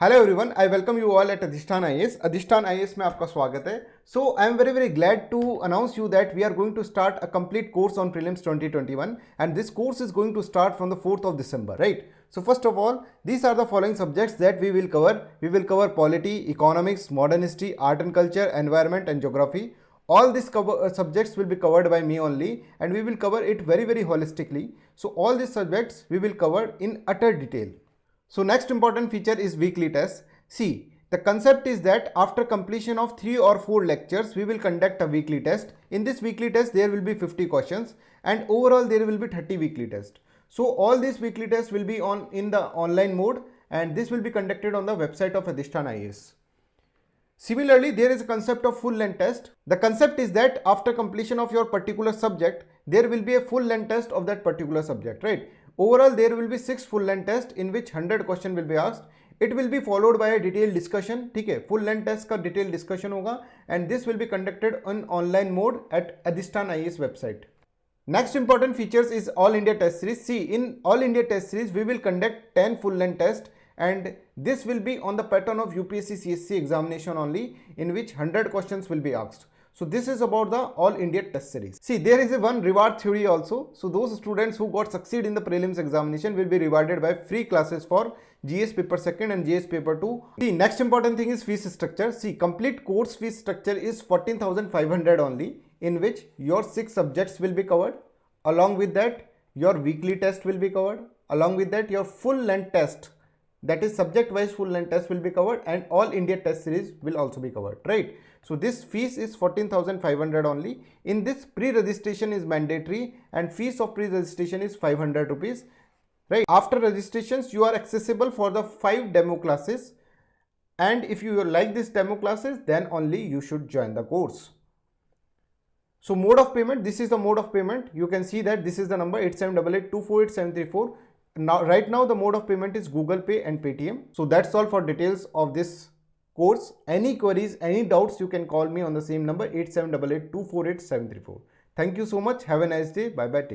Hello everyone, I welcome you all at Adhishthan IAS. Adhishthan IAS में आपका स्वागत है। So I am very glad to announce you that we are going to start a complete course on prelims 2021 and this course is going to start from the 4th of December, right? So first of all, these are the following subjects that we will cover. We will cover polity, economics, modern history, art and culture, environment and geography. All these subjects will be covered by me only, and we will cover it very holistically. So all these subjects we will cover in utter detail. So next important feature is weekly test. See, the concept is that after completion of 3 or 4 lectures, we will conduct a weekly test. In this weekly test, there will be 50 questions and overall there will be 30 weekly tests. So all these weekly tests will be in the online mode, and this will be conducted on the website of Adhishtan IAS. Similarly, there is a concept of full length test. The concept is that after completion of your particular subject, there will be a full length test of that particular subject, right? Overall, there will be 6 full length tests in which 100 question will be asked. It will be followed by a detailed discussion. ठीक है, full length test का detailed discussion होगा, and this will be conducted on online mode at Adhishtan IAS website. Next important features is All India Test Series. See, in All India Test Series, we will conduct 10 full length tests, and this will be on the pattern of UPSC CSC examination only, in which 100 questions will be asked. So this is about the All India Test Series. See, there is a one reward theory also. So those students who got succeed in the prelims examination will be rewarded by free classes for GS paper 2nd and GS paper 2. The next important thing is fees structure. See, complete course fees structure is 14,500 only, in which your 6 subjects will be covered. Along with that, your weekly test will be covered. Along with that, your full length test, that is subject wise full length test, will be covered, and All India Test Series will also be covered, right? So this fees is 14,500 only. In this, pre-registration is mandatory, and fees of pre-registration is 500 rupees, right? After registrations, you are accessible for the 5 demo classes, and if you like these demo classes, then only you should join the course. So mode of payment, this is the mode of payment. You can see that this is the number 8788248734. Now, right now the mode of payment is Google Pay and Paytm. So that's all for details of this course. Any queries, any doubts, you can call me on the same number 8788248734. Thank you so much. Have a nice day. Bye bye.